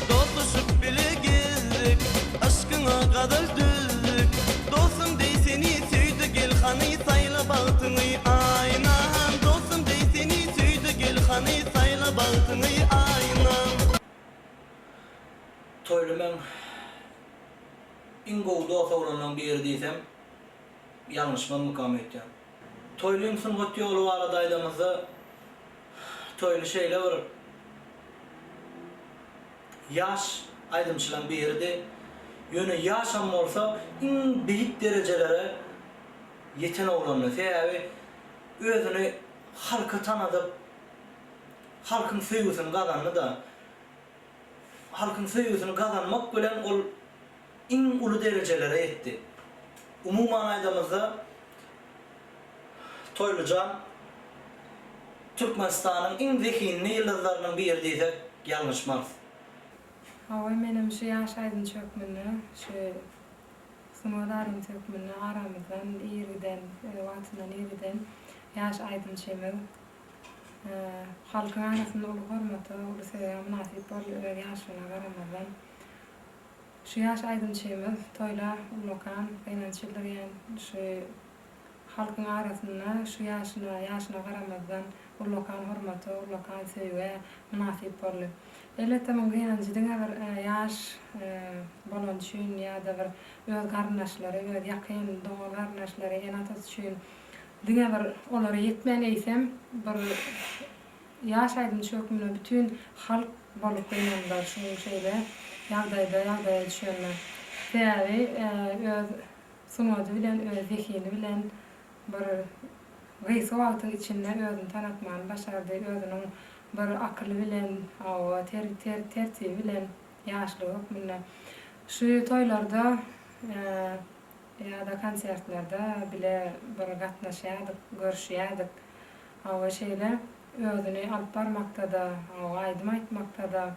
Dostuşup bile gezdik, aşkına kadar düzdük. Dostum dey seni söydü, gel hanı sayla baltını ayna. Dostum dey seni söydü, gel hanı sayla baltını ayna. Toylumen ingowda oğlanın bir yeri diysem yanlışman mukam etdim. Toyluyum sungut yolu var adaylığımızda toylu şeyle var. Yaş aydımçılan bir yerde yönü yaşam olsa in büyük derecelere yeten oğlanı sebebi özünü halkı tanıdıp halkın sevgisini kazandı da halkın sevgisini kazanmak bilen ol in ulu derecelere etti. Umuman aydamızda Toylucan Türkmenistan'ın en zekinli yıldızlarının bir yerdeysek yanlışmaz. Hava benim şu yaş aydın çökmünü, şu sınırlarım çökmünü aramızdan, İriden, Vatından İriden yaş aydın çemir. Halkın arasında ulu hormatı, ulu seviyem nasip oluyor yaşına aramızdan. Şu yaş aydın çemir, toyla ulukan, kaynançılar yani şu halkın arasında şu yaşına aramızdan ulukan hormatı, ulukan seviye nasip oluyor. Elbette men gynanjydyň bir yaş bolan üçin ya da bir öz garnaşlary, öz ýakyn doňal garnaşlary enatas üçin diňe bir olary ýetmän eýsem bir yaş aýdym çökmüne bütün halk bolup gynanlar şu şeýle ýagdaýda düşenler. Täze öz sunuwady bilen öz zekini bilen bir gysy wagtyň içinde özüni tanatmagy başardy, özüniň bir akıllı bilen, tertibi bilen yaşlılık bilen. Şu toylarda ya da konsertlerde bile bir gatnaşýardyk, görüşýärdik. Awa şeýle özüni alyp barmakda da, aýdym aýtmakda da,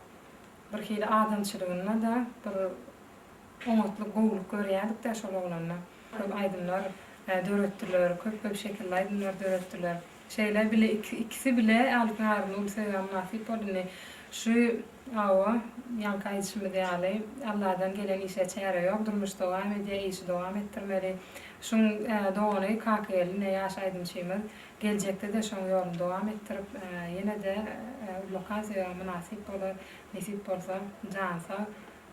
bir hili adamçylygyna da bir oňatlyk gowluk görýärdik de şol oglana. Köp aýdymlar döretdiler, köp şekilde aýdymlar döretdiler. Şeyler bile ikisi bile alplarını ul seviyem nasip oldu. Şu awa yanka içimi deyali Allah'dan gelen işe çare yok durmuş devam ediyor işi devam ettirmeli. Şun doğanı kakeli ne yaşaydım şeyimiz gelecekte de şun yolunu devam ettirip yine de lokasyon nasip olur nasip olsa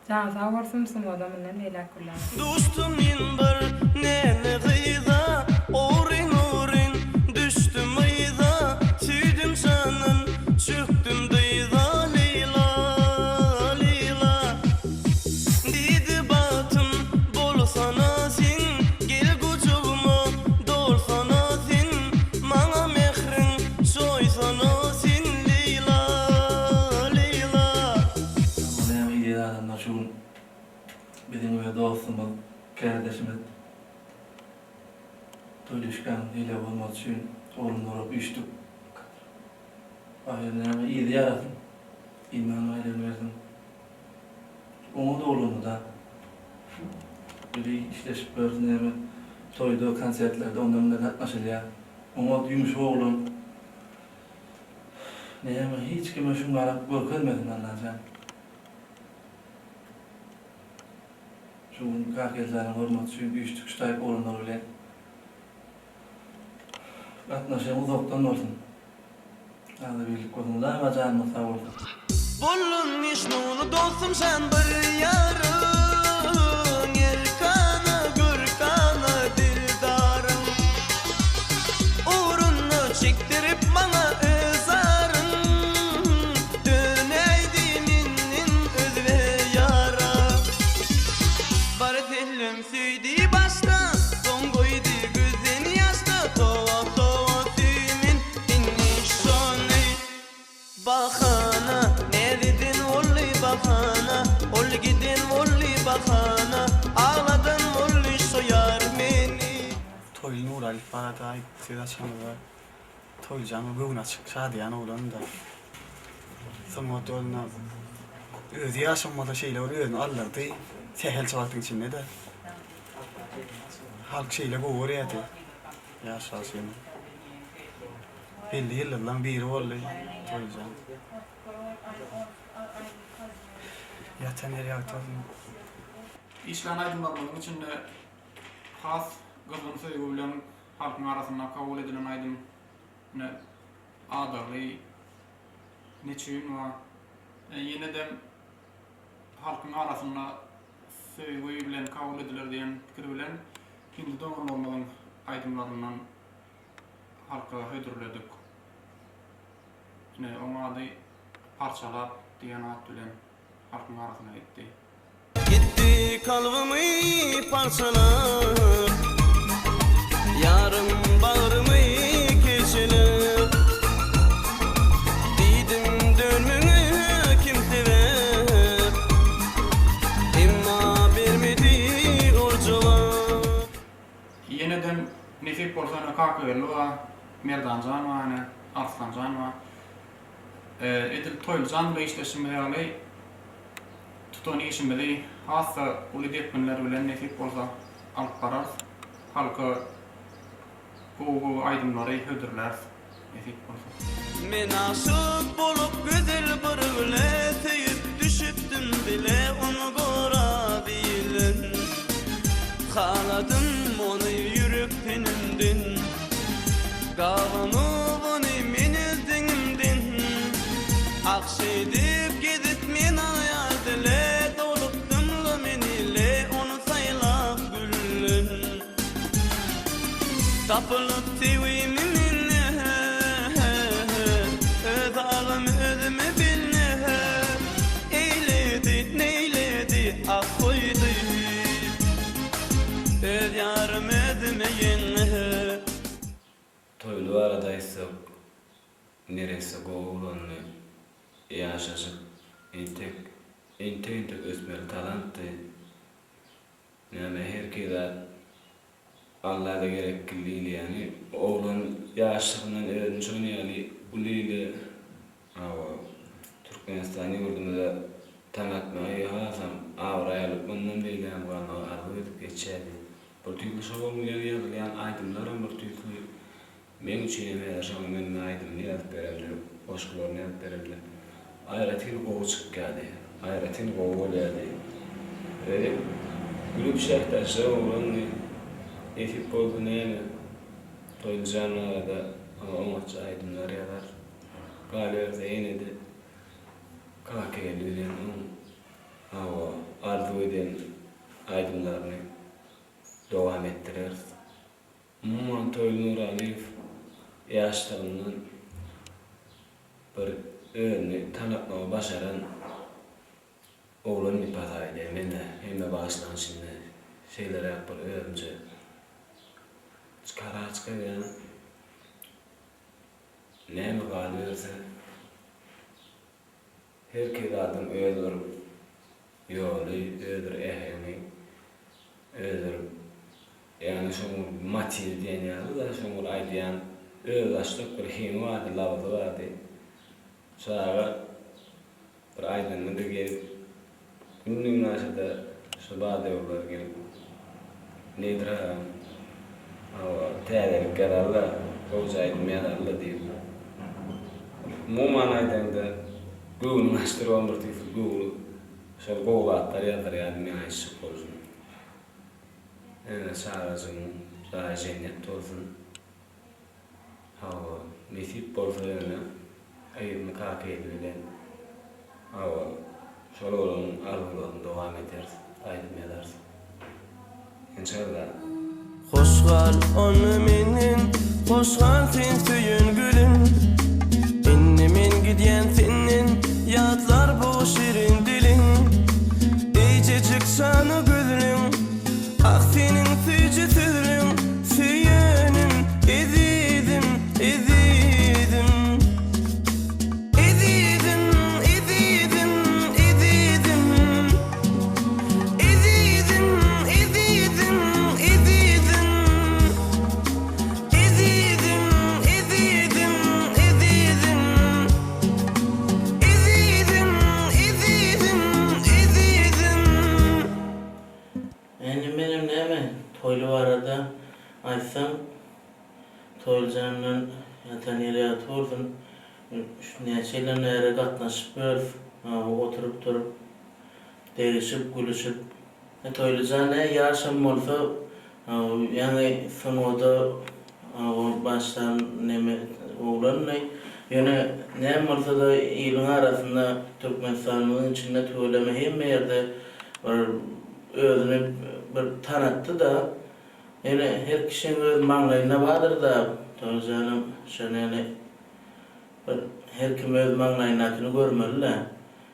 cansa varsın sumodamın neyle kullan. Dostum yinbar ne gıyda orin düştüm ayda süydüm canın çöktüm dayda leyla leyla kardeşimiz toyluşkan hile olmak için oğlunları üçtük. Ayrıca iyi de yaratın. İman ailemi verdim. Onu da oğlunu da bir işleşip gördüm hemen toyda, konsertlerde onlarla katlaşılıyor. Onu yumuş oğlum. Neyme hiç kime şunlara görmedin anlayacağım. Şunun kakezlerin hormat suyun üçtük ştayıp oğlunlar öyle. Katlaşım uzaktan olsun. Hadi birlik olsun. Daima mı sağ olsun. Bulunmuş nunu dostum sen bir yarın Erkana gürkana dildarın Uğrunu çektirip bana özarın Döneydi minnin özve yara Bar dilim süydi başta Son koydu gözün yaşta Tova tova tüymin inmiş sonu Bakana bahana, ol gidin olli bahana, ağladın olli soyar beni. Toyun uğrayıp bana da ait Sedat Şanlı'da toyacağımı bugün açık şadiyan oğlanı da sonra doluna özü yaşanmada şeyler oluyor, alırdı sehel çavatın içinde de halk şeyle kovuyordu yaşasın. Belli yıllardan biri oldu toyacağım. Yatan yeri yaktardım. İşlerin aydınlanmanın içinde has kızgın sevgi bilen halkın arasında kabul edilen aydın ne adalı neçün var. Yine de halkın arasında sevgi bilen kabul edilir diyen fikir bilen hindi doğru olmanın aydınlarından halka hödürledik. Ona adı parçalar diyen ad bilen halkın arasına gitti. Gitti kalbimi parçalar Yarım bağrımı keçilir Didim dönmünü kim sever İmma vermedi orcular Yeniden nefik borsana kakıverli var Merdan can var, Arslan can var Edil toylu can ve işleşim hayali Tutun işimeli hasta uli depinler bilen nefik bolsa alıp barar halka bu aydınları hödürler nefik bolsa. Men aşık bolup güzel bir güle teyip düşüptüm bile onu gora bilin Haladım onu yürüp penimdin Gavamı bunu menizdiğimdin Akşedip gidip men ayadile Tapılıp teviminine Öz ağım özümü bilne Eyledi neyledi affoydu Öz yarım özüme yenne Toylu aradaysak neresi qoğulanını yaşasıp intek ösmeli talanttı Neme herkese Allah'a gerekliliğini yani oğlan yaşlığından öğrenmiş onu yani uliyle Türkmenistan'ı yurdumda tanıtmayı hazam avraya alıp ondan değil yani bana arzu edip geçerdi. Bu türlü şovulmuyor yazılayan aydınlarım bu türlü men için emeğe yaşamı men aydın ne yazıp verirler, boşkular ne yazıp verirler. Ayretin kovu çık geldi, ayretin kovu geldi. Gülüp şehtaşı oğlan Efip oldu neyine toylayacağına da amaç aydınlar yalar. Galiba yine de kakeyliyle arzu eden aydınlarını devam ettirir. Mumman Toylunur Alif yaşlarından bir öğünü tanıtmaya başaran oğlun bir pataydı. Hem de baştan şimdi şeyler yapar öğrenci. Çıkar yani. Ne mi kalıyorsa herkes adım öldür yolu öldür ehemi Özürüm. Yani şoňur materi diýen ýaly da şoňur aýdýan öz açlyk bir hemi bardy, labaty bardy. Şaga bir aýdanyny da gelip günlüğün aşada şu bade yollar gelip nedir ha? Täzelik gararlar, goýja aýdmaýarlar diýip. Muman aýdanda Google master olmur diýip Google şol goýatlar ýazar ýa-da men aýşyk bolsun. Sağazın, daha cennet olsun. Hava, nesip bolsa ýa-da aýymy kaka edilen. Hava, şol olan arzularını dowam eder, aýdmaýarlar. İnşallah. Hoşgal onu menin, hoşgal sen süyün gülüm. Ennimin gidyen senin, yadlar bu şirin dilin. İyicecik şanı gözlüm, ah senin süyücü sürüm. Süyünüm, ezidim, ezidim. Ezidim, ezidim, ezidim. Ezidim, ezidim, ezidim. Ezidim, ezidim, ezidim. Ezidim, ezidim, ezidim. Yani benim näme toylu arada aýtsam toyljandan ýatan ýere oturdum. Şu näçelerle gatnaşyp bölüp, oturup durup, derişip, gülüşip. Toyljan ýaşam bolsa, yani soňda başdan näme oglanly, ýöne näme bolsa da ýylyň arasynda Türkmenistanyň içinde töwleme hemme ýerde özüni bir tanatdy da, yani her kişinin öz maňlaýynda bardyr da, toýjanam şeňle her kim öz maňlaýyndakyny görmeli.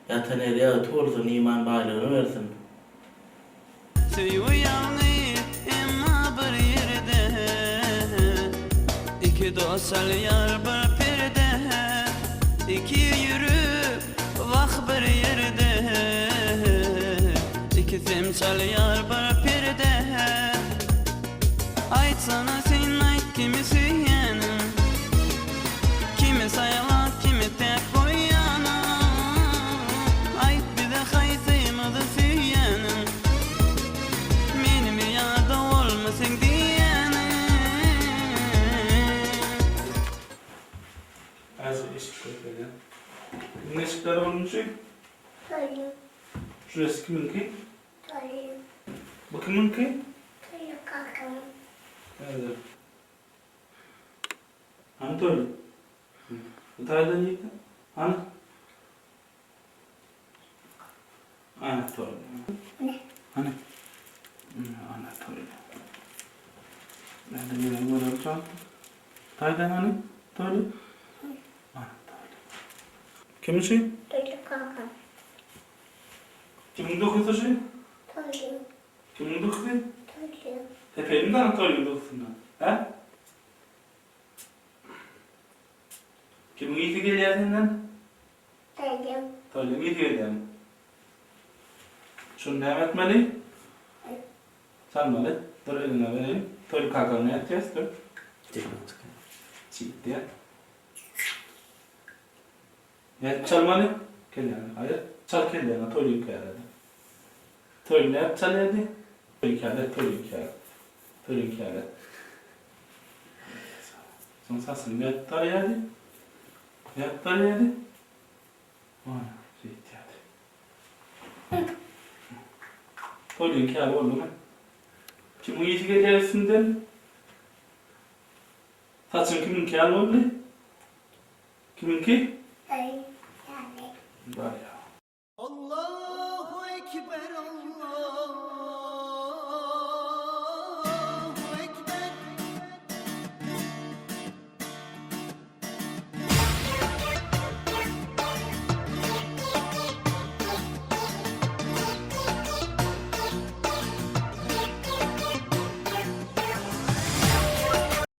Ýatan ýere oturdun, iman baýlygyny bersin. Süýýany emma bir ýerde, iki dostal ýar bir perde, iki ýürüp wak bir ýerde, iki semsal ýar bir perde. Aýtsana sen aýt kimi süýýänim, kimi saýlap, kimi tek goýýanym. Aýt bize haýsymyzy süýýänim, menim ýa-da bolmasyň diýänim. Az eşik köpeli. Ne eşikleri olmuşuk? Toylu. Şurası kiminki? Toylu. Bu kiminki? Toylu kakam. Evet. Hani toylu? Bu taydan yiyip hani? Ana toylu. Ne? Hani? Ana toylu. Nerede benim böyle çal? Taydan hani? Toylu? Ana toylu. Kimin şey? Toylu kakam. Kimin dokusu şey? Toylu. Kimin dokusu? Toylu. Tepenin de Anatolia'nın dokusundan. He? Kimin iyisi geliyor senden? Toylu. Toylu'nun iyisi geliyor. Şunu devam etmeli. Salmalı. Dur eline vereyim. Toylu kalkalını yapacağız. Dur. Çiğit diye. Ya çalmalı. Kendine. Hayır. Çal kendine. Toylu'yu kayarladı. Toylu ne yap? Çal hadi. Toylu'yu kayarladı. Toylu'yu kayarladı. Toylu'yu kayarladı. Son sasını yaptar yani. Yaptar yani. Ana. Çiğit yani. Toylu'yu kayarladı oldu mu? Kimin iyisi gelirsinden? Saçın kimin kayarladı oldu? Kiminki? Toylu. Var ya.